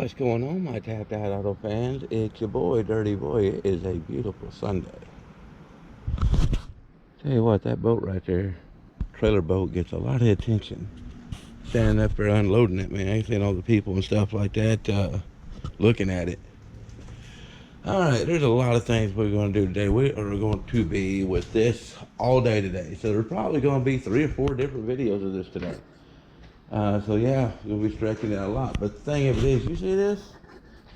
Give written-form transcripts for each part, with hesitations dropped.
What's going on, my tapped out auto fans? It's your boy, Dirty Boy. It is a beautiful Sunday. Tell you what, that boat right there, trailer boat, gets a lot of attention. Standing up there unloading it, man. I ain't seeing all the people and stuff like that looking at it. All right, there's a lot of things we're going to do today. We are going to be with this all day today. So there's probably going to be 3 or 4 different videos of this today. So yeah, we'll be stretching it a lot. But the thing of it is, you see this?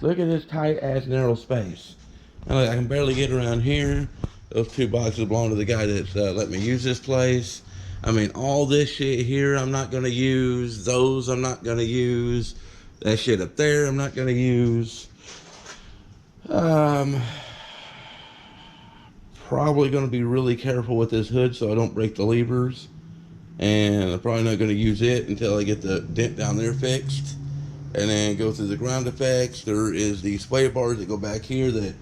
Look at this tight ass narrow space. And I can barely get around here. Those 2 boxes belong to the guy that's let me use this place. I mean, all this shit here I'm not gonna use. Those I'm not gonna use. That shit up there I'm not gonna use. Probably gonna be really careful with this hood so I don't break the levers. And I'm probably not gonna use it until I get the dent down there fixed. And then go through the ground effects. There is the sway bars that go back here that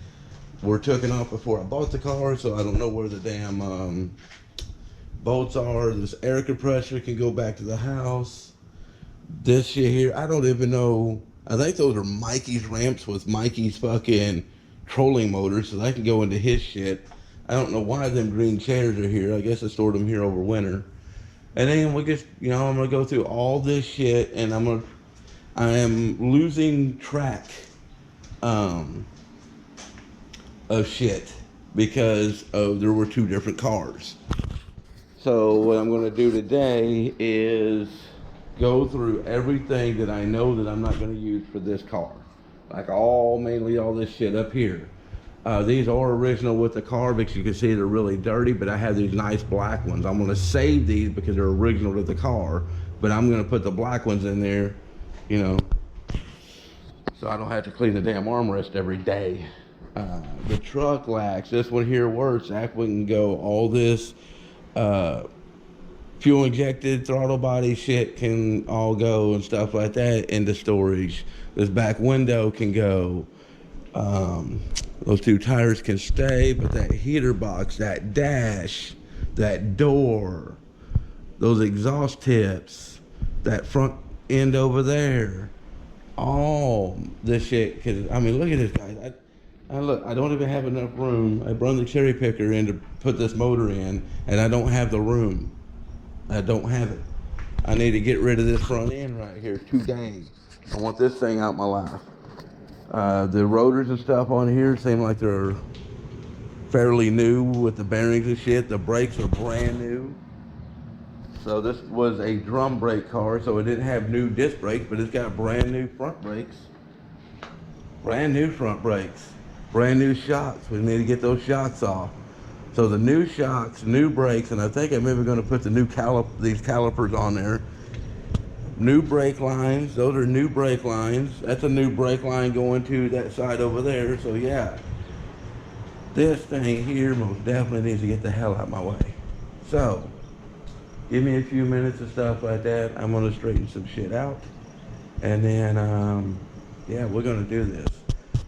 were taken off before I bought the car, so I don't know where the damn bolts are. This air compressor can go back to the house. This shit here, I don't even know. I think those are Mikey's ramps with Mikey's fucking trolling motors, so I can go into his shit. I don't know why them green chairs are here. I guess I stored them here over winter. And then we just, I'm gonna go through all this shit, and I am losing track of shit because there were 2 different cars. So what I'm going to do today is go through everything that I know that I'm not going to use for this car. Like mainly all this shit up here. These are original with the car because you can see they're really dirty, but I have these nice black ones. I'm going to save these because they're original to the car, but I'm going to put the black ones in there, so I don't have to clean the damn armrest every day. The truck lacks. This one here works. That one can go. All this fuel injected throttle body shit can all go and stuff like that into storage. This back window can go. Those 2 tires can stay, but that heater box, that dash, that door, those exhaust tips, that front end over there, all this shit. Cause I mean, look at this, guys. I don't even have enough room. I brought the cherry picker in to put this motor in, and I don't have the room. I don't have it. I need to get rid of this front end right here today. I want this thing out my life. The rotors and stuff on here seem like they're fairly new with the bearings and shit. The brakes are brand new. So this was a drum brake car, so it didn't have new disc brakes, but it's got brand new front brakes. Brand new front brakes. Brand new shocks. We need to get those shocks off. So the new shocks, new brakes, and I think I'm even going to put the new these calipers on there. New brake lines. Those are new brake lines. That's a new brake line going to that side over there. So yeah, this thing here most definitely needs to get the hell out of my way. So give me a few minutes and stuff like that. I'm going to straighten some shit out. And then, yeah, we're going to do this.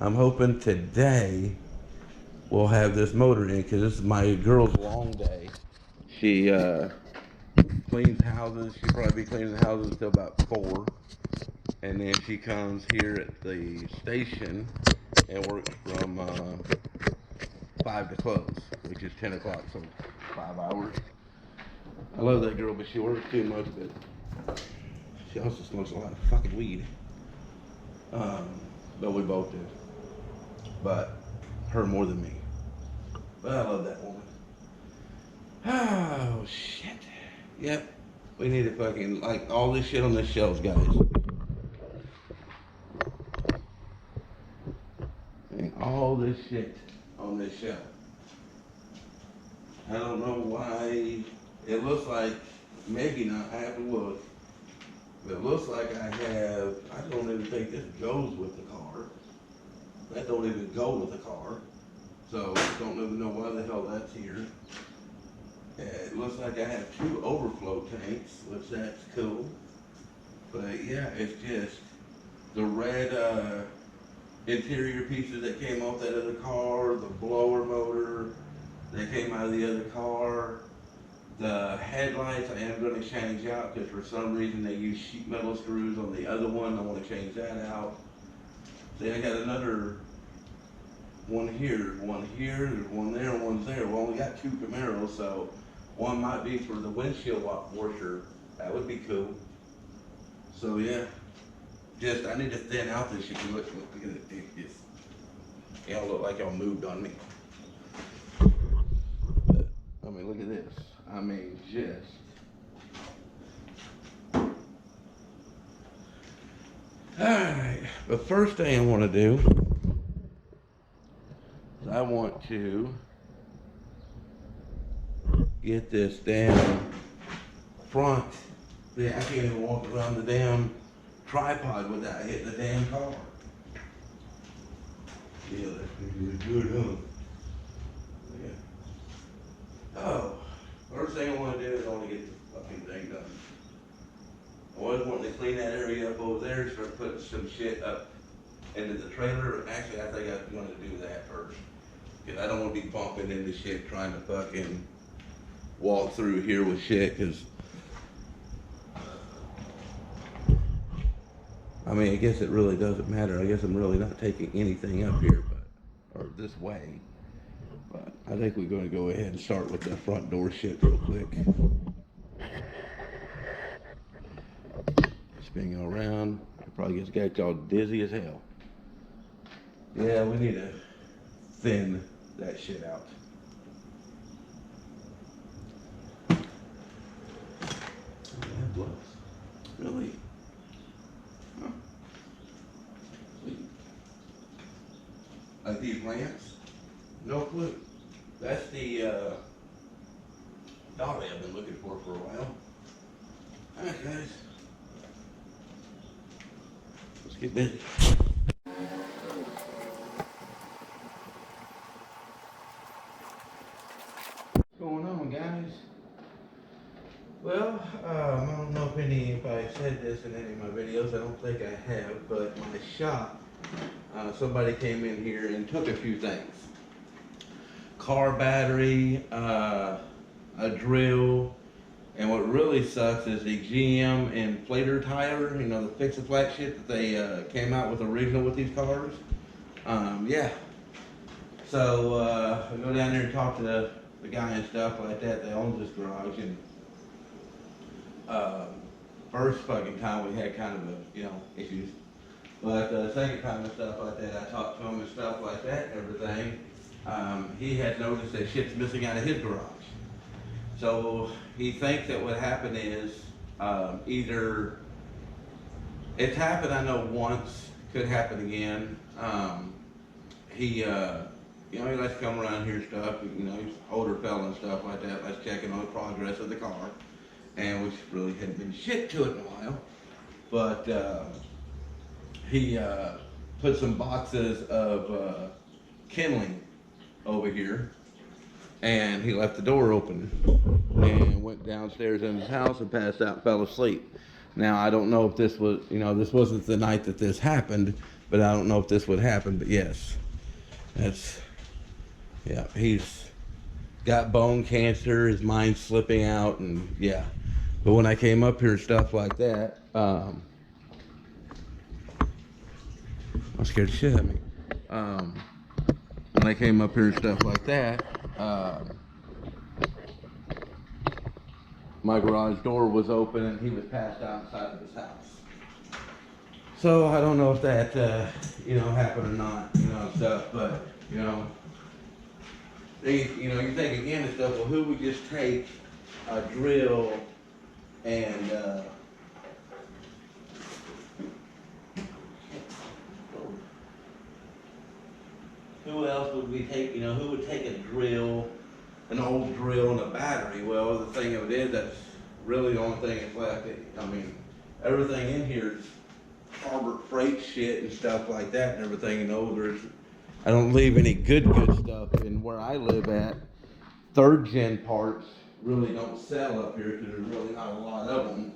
I'm hoping today we'll have this motor in because this is my girl's long day. She cleans houses. She'll probably be cleaning the houses until about 4. And then she comes here at the station and works from 5 to close, which is 10 o'clock, so 5 hours. I love that girl, but she works too much, but she also smokes a lot of fucking weed. But we both do. But her more than me. But I love that woman. Oh, shit. Yep. We need to fucking, like, all this shit on the shelves, guys. And all this shit on this shelf. I don't know why. It looks like, maybe not, I have to look. But it looks like I don't even think this goes with the car. That don't even go with the car. So, don't even know why the hell that's here. It looks like I have 2 overflow tanks, which that's cool. But yeah, it's just the red interior pieces that came off that other car, the blower motor that came out of the other car. The headlights I am going to change out because for some reason they use sheet metal screws on the other one. I want to change that out. Then I got another one here, there's one there, and one's there. We only got 2 CAMAROs, so one might be for the windshield washer. That would be cool. So yeah, just I need to thin out this shit. Look at it. Y'all look like y'all moved on me. But, I mean, look at this. I mean, just. Alright, the first thing I want to do is I want to get this damn front. I can't even walk around the damn tripod without hitting the damn car. Yeah, that's good, huh? Yeah. Oh, first thing I want to do is I want to get the fucking thing done. I was wanting to clean that area up over there, start putting some shit up into the trailer. Actually, I think I'm going to do that first. Because I don't want to be bumping into shit trying to fucking walk through here with shit. Because, I mean, I guess it really doesn't matter. I guess I'm really not taking anything up here, or this way. But I think we're going to go ahead and start with the front door shit real quick. Spin you around. It probably gets got y'all dizzy as hell. Yeah, we need to thin that shit out. Oh, that blows. Really? Huh. Like these lamps? No clue. That's the dolly I've been looking for a while. Alright guys. Let's get busy. What's going on, guys? Well, I don't know if anybody said this in any of my videos. I don't think I have, but my shop, somebody came in here and took a few things. Car battery, a drill, and what really sucks is the GM inflator tire, you know, the fix-a-flat shit that they came out with original with these cars. Yeah. So I go down there and talk to the guy and stuff like that. They own this garage, and first fucking time we had kind of issues, but second time and stuff like that, I talked to him and stuff like that and everything. He had noticed that shit's missing out of his garage. So he thinks that what happened is either it's happened, I know once, could happen again. He likes to come around here and stuff. He's an older fella and stuff like that. Likes checking on the progress of the car, and which really hadn't been shit to it in a while. But he put some boxes of kindling over here, and he left the door open and went downstairs in his house and passed out and fell asleep. Now, I don't know if this was, this wasn't the night that this happened, but I don't know if this would happen, but yes. He's got bone cancer, his mind's slipping out, and yeah. But when I came up here and stuff like that, I scared the shit out of me. When I came up here and stuff like that, my garage door was open and he was passed out inside of his house. So I don't know if that, happened or not, stuff, but, you think again and stuff, well, who would just take a drill and, who else would we take, who would take a drill, an old drill and a battery? Well, the thing of it is, that's really the only thing that's left. Everything in here is Harbor Freight shit and stuff like that and everything, I don't leave any good stuff in where I live at. Third gen parts really don't sell up here because there's really not a lot of them.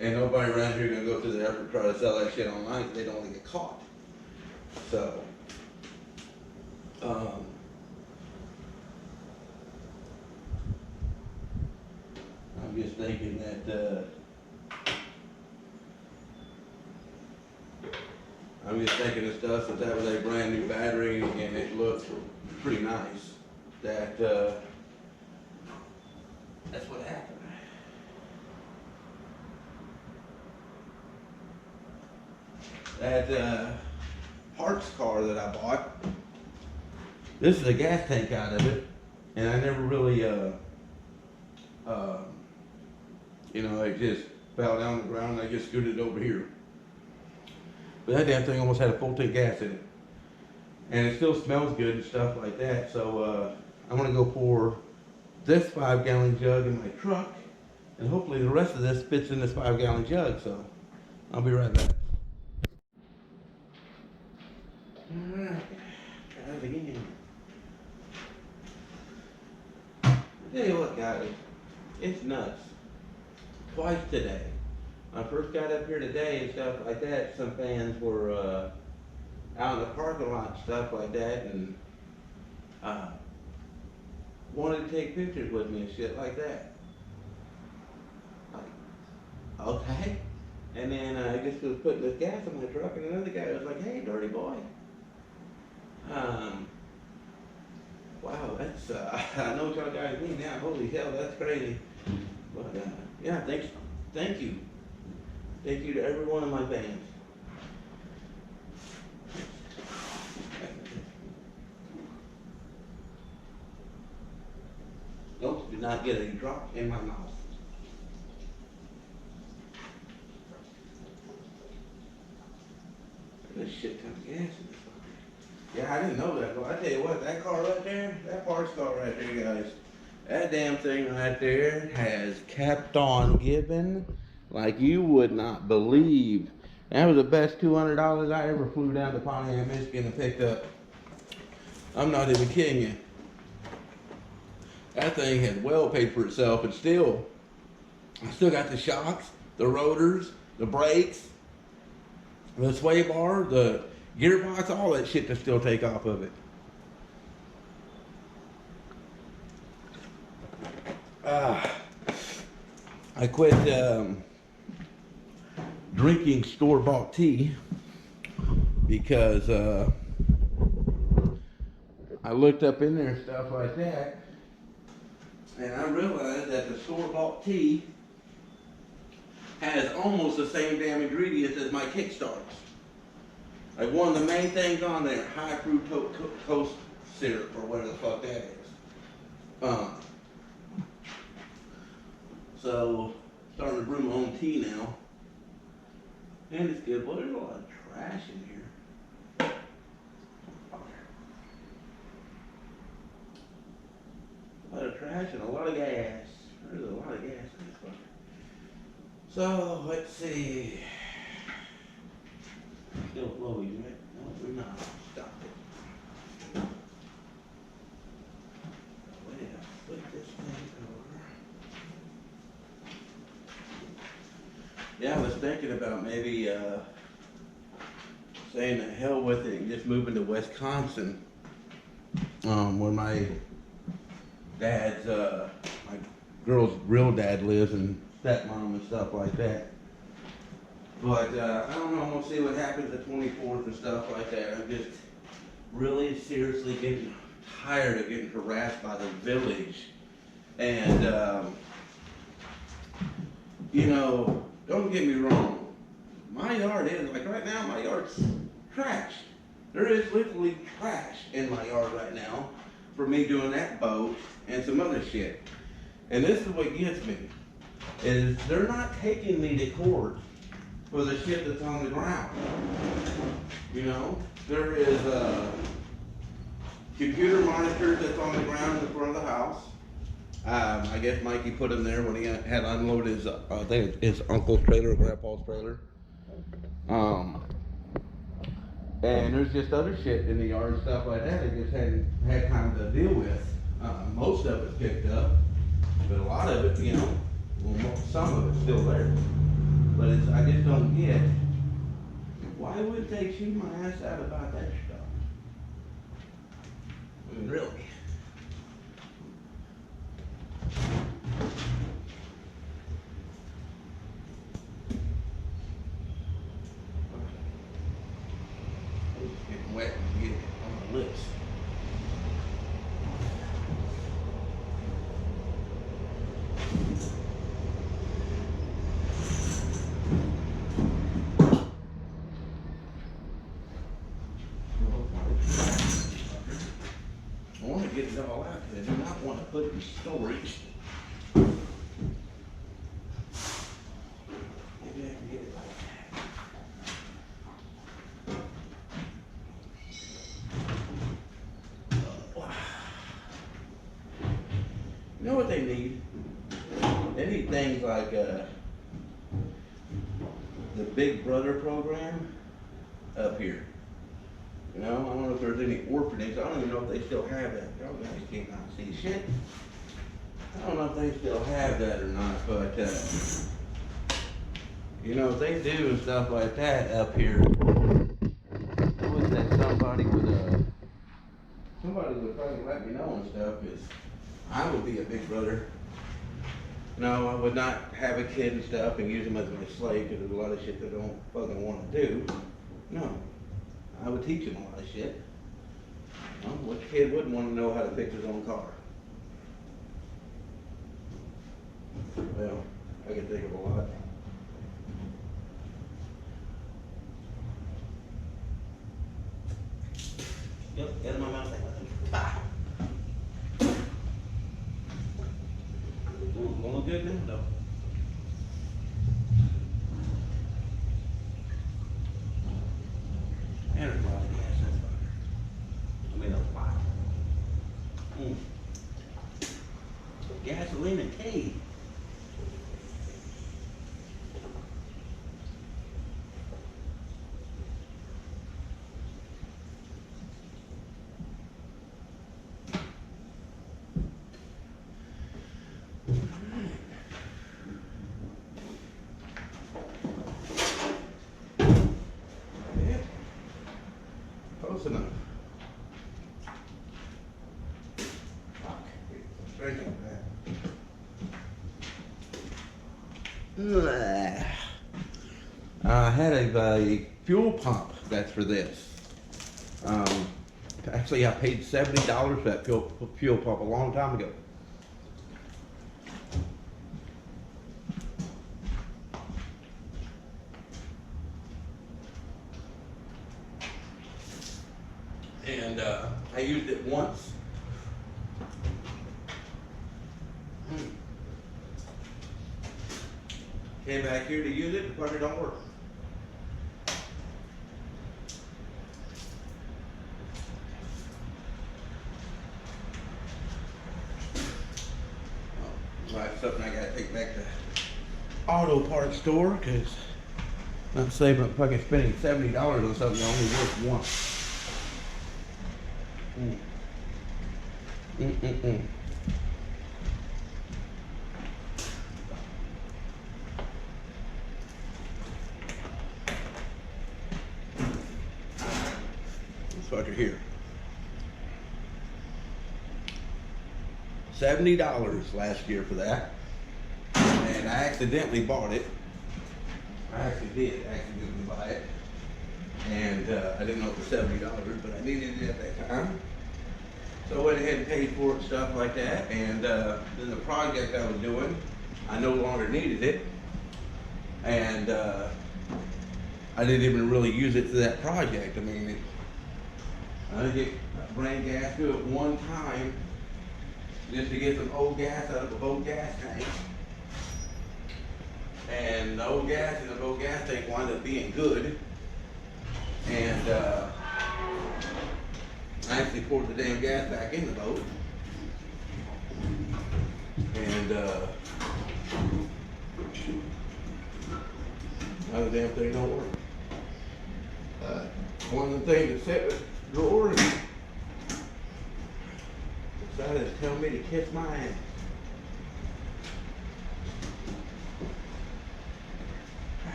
And nobody around here gonna go through the effort to try to sell that shit online because they don't want to get caught. So, I'm just thinking that, I'm just thinking of stuff that that was a brand new battery and it looked pretty nice. That's what happened. That parts car that I bought, this is a gas tank out of it, and I never really, it just fell down the ground and I just scooted it over here. But that damn thing almost had a full tank of gas in it. And it still smells good and stuff like that, so I'm gonna go pour this 5-gallon jug in my truck, and hopefully the rest of this fits in this 5-gallon jug, so I'll be right back. Alright, try it again. I tell you what, guys, it's nuts. Twice today. When I first got up here today and stuff like that, some fans were out in the parking lot and stuff like that, and wanted to take pictures with me and shit like that. Like, okay. And then I just was putting this gas in my truck, and another guy was like, "Hey, dirty boy." Wow, that's I know what y'all guys mean now. Holy hell, that's crazy. But yeah, thank you to every one of my fans. Nope, did not get a drop in my mouth. There's a shit ton of gas in this fucker. Yeah, I didn't know that. Well, I tell you what, that car right there, that parts car right there, guys, that damn thing right there has kept on giving like you would not believe. That was the best $200 I ever flew down to Pontiac, Michigan and picked up. I'm not even kidding you. That thing had well paid for itself, and still, I still got the shocks, the rotors, the brakes, the sway bar, the gearbox, all that shit to still take off of it. I quit drinking store-bought tea because I looked up in there and stuff like that, and I realized that the store-bought tea has almost the same damn ingredients as my Kickstarters. Like one of the main things on there, high fructose syrup, or whatever the fuck that is. So, starting to brew my own tea now. And it's good, but there's a lot of trash in here. A lot of trash and a lot of gas. There's a lot of gas in this one. So, let's see. Still flowing, right? No, we're not. Stop it. Wait, I'll flip this thing over. Yeah, I was thinking about maybe saying the hell with it and just moving to Wisconsin, where my dad's, my girl's real dad lives, and stepmom and stuff like that. But I don't know, I'm gonna see what happens the 24th and stuff like that. I'm just really seriously getting tired of getting harassed by the village. And, don't get me wrong. My yard is, like right now, my yard's trashed. There is literally trash in my yard right now for me doing that boat and some other shit. And this is what gets me, is they're not taking me to court for the shit that's on the ground. There is computer monitors that's on the ground in front of the house. I guess Mikey put them there when he had unloaded his, I think his uncle's trailer or grandpa's trailer. And there's just other shit in the yard and stuff like that. They just hadn't had time to deal with. Most of it's picked up, but a lot of it, some of it's still there. But I just don't get, why would they chew my ass out about that stuff? I mean, really? want to get it all out because I do not want to put it in storage. Maybe I can get it like that. You know what they need? They need things like the Big Brother program up here. You know, I don't know if there's any orphanages. I don't even know if they still have that. Y'all guys can't not see shit. I don't know if they still have that or not, but you know, if they do and stuff like that up here, I would say somebody would fucking let me know and stuff, because I would be a big brother. No, I would not have a kid and stuff and use them as my slave, because there's a lot of shit they don't fucking want to do. No, I would teach them a lot of shit. You know, what kid wouldn't want to know how to fix his own car? Well, I can think of a lot. Yep, get in my mouth. Ah. Ooh, gonna look good now, though. And there's a lot of gas in the butter. I mean, a lot. Gasoline and tea. Close enough. Fuck. Straight like that. I had a fuel pump that's for this. Actually, I paid $70 for that fuel pump a long time ago. And I used it once. Came back here to use it, the fucker don't work. Well, that's something I gotta take back to auto parts store, because I'm not saving fucking spending $70 on something that only works once. This fucker here. $70 last year for that. And I accidentally bought it. I actually did accidentally buy it. And I didn't know it was $70, but I needed it at that time. So I went ahead and paid for it and stuff like that. And then the project I was doing, I no longer needed it. And I didn't even really use it for that project. I mean, I ran gas to it one time just to get some old gas out of a boat gas tank. And the old gas in the boat gas tank wound up being good. And I actually poured the damn gas back in the boat. And now the damn thing don't work. One of the things that set with drawers decided to tell me to kiss my ass.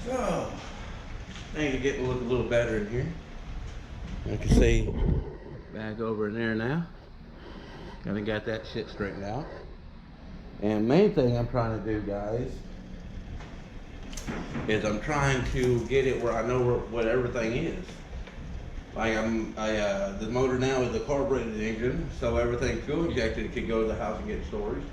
So, things are getting to look a little better in here. I can see back over in there now. Kinda got that shit straightened out. And main thing I'm trying to do, guys, is I'm trying to get it where I know what everything is. Like the motor now is a carbureted engine, so everything fuel injected can go to the house and get storage.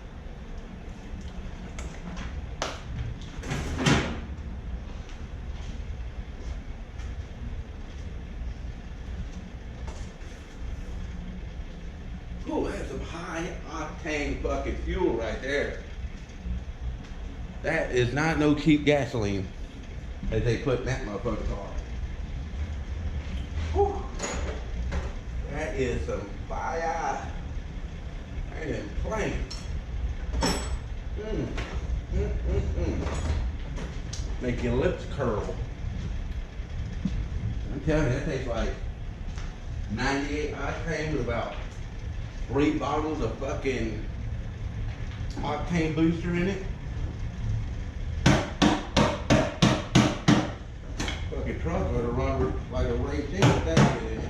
Whew, that's some high octane fucking fuel right there. That is not no cheap gasoline that they put in that motherfucking car. Whew. That is some fire. I ain't playing. Make your lips curl. I'm telling you, that tastes like 98 octane with about 3 bottles of fucking octane booster in it. Fucking truck would have run like a race in with that shit in it.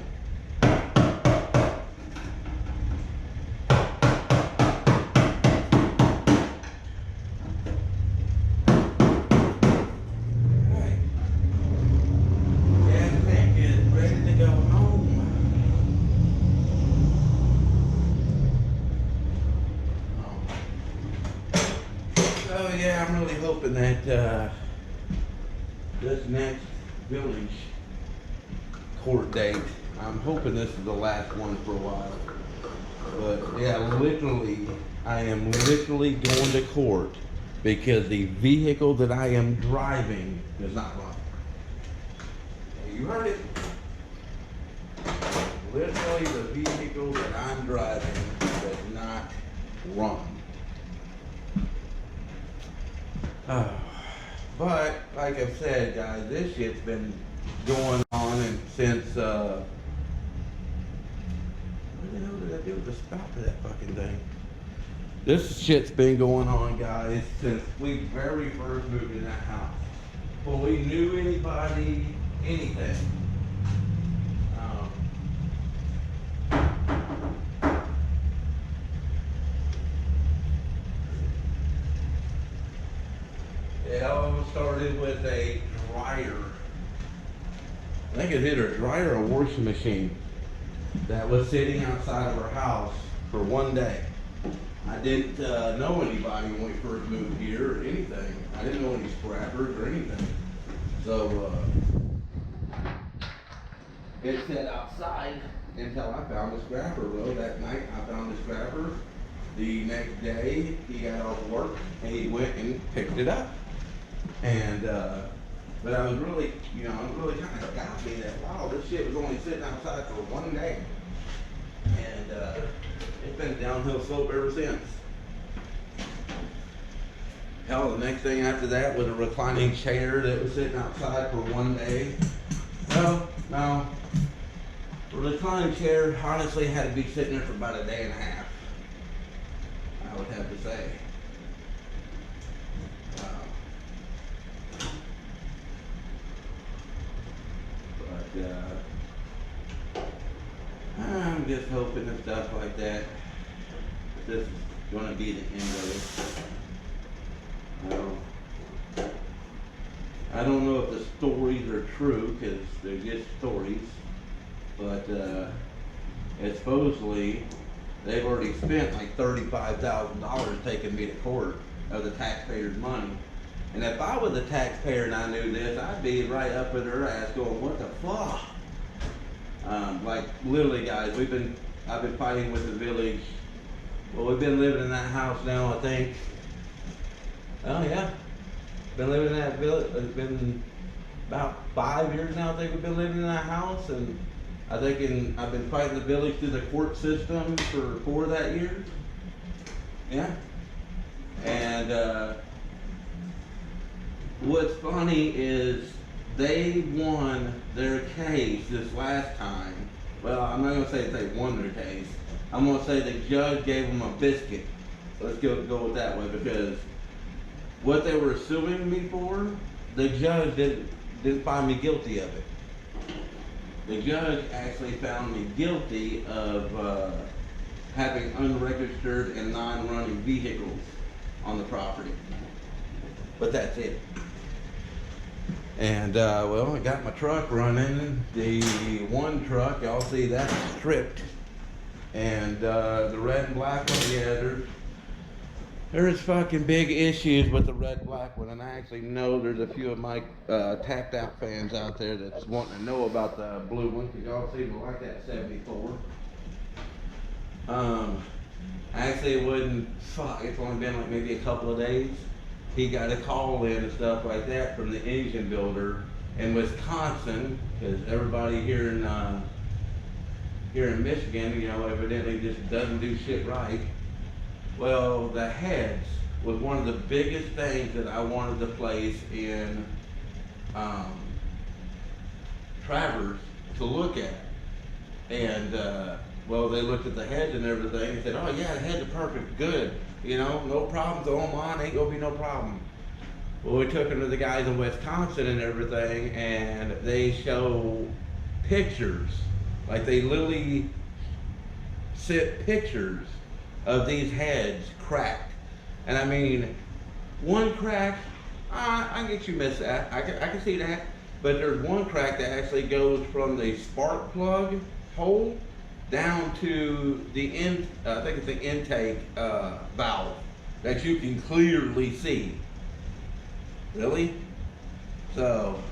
Yeah, I'm really hoping that this next village court date, I'm hoping this is the last one for a while. But yeah, literally, I am literally going to court because the vehicle that I am driving does not run. You heard it. Literally, the vehicle that I'm driving does not run. But like I've said, guys, this shit's been going on and since what the hell did I do with the spout to that fucking thing? This shit's been going on, guys, since we very first moved in that house. Before we knew anybody, anything. It all started with a dryer. I think it either a dryer or a washing machine that was sitting outside of our house for one day. I didn't know anybody when we first moved here or anything. I didn't know any scrappers or anything. So it sat outside until I found the scrapper. Well, that night I found the scrapper. The next day he got off work and he went and picked it up. And, but I was really, it really kind of got me that, wow, this shit was only sitting outside for one day. And, it's been a downhill slope ever since. Hell, the next thing after that was a reclining chair that was sitting outside for one day. No. The reclining chair honestly had to be sitting there for about a day and a half, I would have to say. I'm just hoping and stuff like that. This is going to be the end of it. I don't know if the stories are true because they're just stories, but supposedly they've already spent like $35,000 taking me to court of the taxpayers' money. And if I was a taxpayer and I knew this, I'd be right up in her ass going, what the fuck? Like literally, guys, I've been fighting with the village. Well, we've been living in that house now, I think. Oh yeah, been living in that village. It's been about 5 years now. I think we've been living in that house, and I've been fighting the village through the court system for 4 of that year. Yeah, and what's funny is they won their case this last time. Well, I'm not going to say they won their case. I'm going to say the judge gave them a biscuit. Let's go with that way, because what they were suing me for, the judge didn't find me guilty of it. The judge actually found me guilty of having unregistered and non-running vehicles on the property. But that's it. And well, I got my truck running. The one truck, y'all see that's stripped. And the red and black one, yeah, there's fucking big issues with the red black one. And I actually know there's a few of my tapped out fans out there that's wanting to know about the blue one, because y'all seem to like that 74. Um, Actually, it wasn't. Fuck, it's only been like maybe a couple of days. He got a call in and stuff like that from the engine builder in Wisconsin, because everybody here in Michigan, evidently just doesn't do shit right. Well, the heads was one of the biggest things that I wanted to place in um, Travers to look at. And well, they looked at the heads and everything and said, "Oh yeah, the heads are perfect, good. No problem. Throw them on. Ain't gonna be no problem." Well, we took them to the guys in Wisconsin and everything, and they show pictures, like they literally sent pictures of these heads cracked. And I mean, one crack, I get you miss that. I can see that. But there's one crack that actually goes from the spark plug hole down to the I think it's the intake valve that you can clearly see. Really? So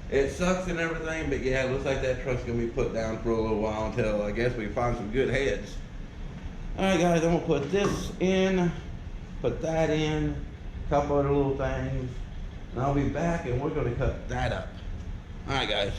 it sucks and everything, but yeah, it looks like that truck's gonna be put down for a little while until I guess we find some good heads. Alright guys, I'm gonna put this in, put that in, a couple other little things, and I'll be back and we're gonna cut that up. Alright guys.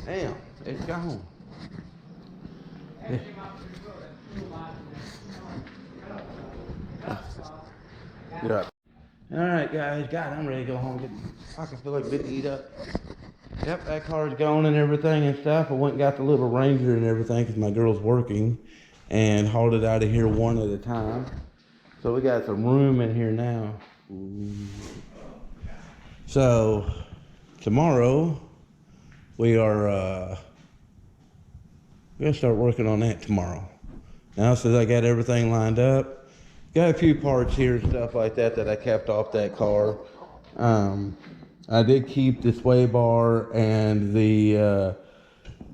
Damn, it's gone. Yeah. Alright guys, God, I'm ready to go home. I can feel like a bit to eat up. Yep, that car's gone and everything and stuff. I went and got the little Ranger and everything because my girl's working and hauled it out of here one at a time. So we got some room in here now. Ooh. So tomorrow we are we're gonna start working on that tomorrow. Now since I got everything lined up, got a few parts here and stuff like that that I kept off that car. I did keep the sway bar, and the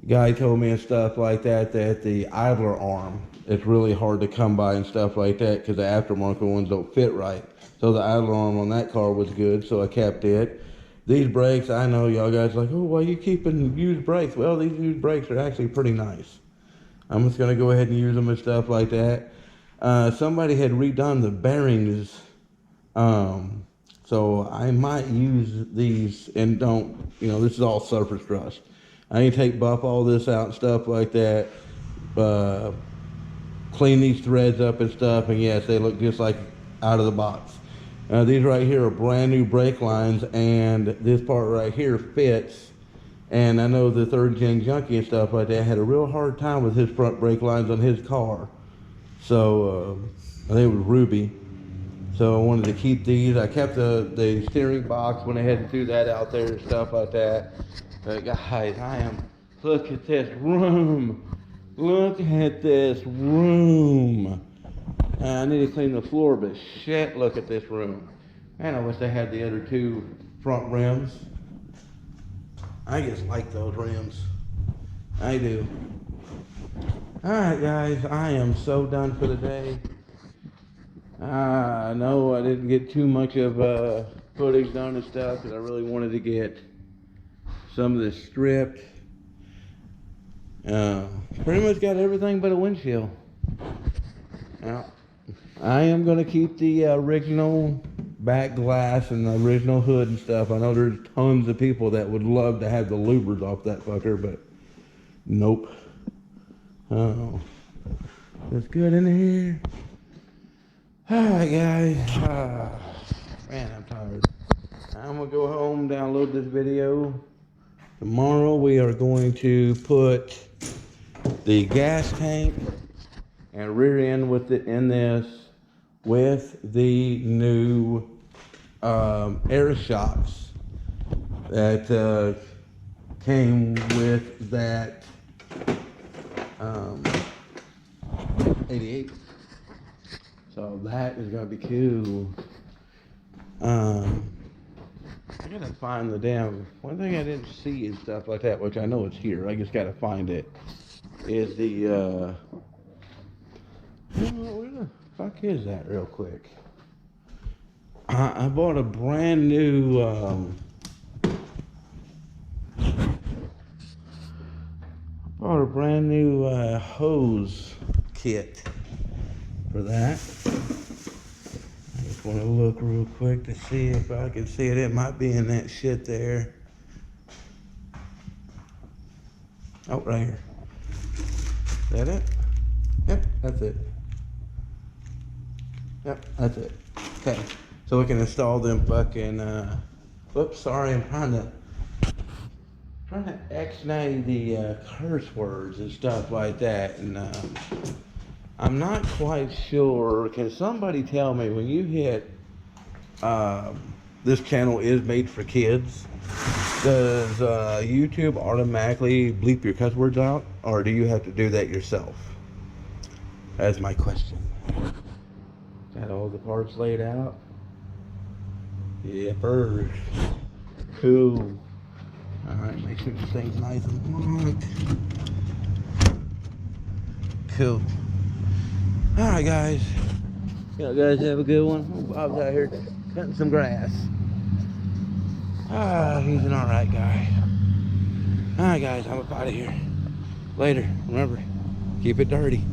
guy told me and stuff like that that the idler arm is really hard to come by and stuff like that because the aftermarket ones don't fit right. So the idler arm on that car was good, so I kept it. These brakes, I know y'all guys are like, oh, why are you keeping used brakes? Well, these used brakes are actually pretty nice. I'm just gonna go ahead and use them and stuff like that. Somebody had redone the bearings, so I might use these and don't, this is all surface rust. I need to buff all this out and stuff like that, clean these threads up and stuff, and yes, they look just like out of the box. These right here are brand new brake lines, and this part right here fits. And I know the third gen junkie and stuff like that had a real hard time with his front brake lines on his car. So I think it was Ruby. So I wanted to keep these. I kept the steering box when I had to do that out there and stuff like that. But guys, look at this room. Look at this room. I need to clean the floor, but shit, look at this room. Man, I wish they had the other two front rims. I just like those rims. I do. Alright guys, I am so done for the day. I know I didn't get too much of footage done and stuff because I really wanted to get some of this stripped. Pretty much got everything but a windshield. Now, I am going to keep the original back glass and the original hood and stuff. I know there's tons of people that would love to have the louvers off that fucker, but nope. Oh, it's good in here. Alright guys, man, I'm tired. I'm gonna go home, download this video. Tomorrow we are going to put the gas tank and rear end with it in this with the new air shocks that came with that 88. So that is gonna be cool. I gotta find the damn one thing I didn't see and stuff like that, which I know it's here. I just gotta find it. Is the where the fuck is that real quick? I bought a brand new hose kit for that. I just want to look real quick to see if I can see it. It might be in that shit there. Oh, right here. Is that it? Yep, that's it. Yep, that's it. Okay, so we can install them fucking, whoops, sorry, I'm trying to X-nay the curse words and stuff like that, and I'm not quite sure. Can somebody tell me when you hit this channel is made for kids, does YouTube automatically bleep your cuss words out, or do you have to do that yourself? That's my question. Got all the parts laid out. Yeah, bird. Cool. Alright, make sure this thing's nice and locked. Cool. Alright guys. You guys have a good one. Bob's out here cutting some grass. He's an alright guy. Alright guys, I'm up out of here. Later. Remember, keep it dirty.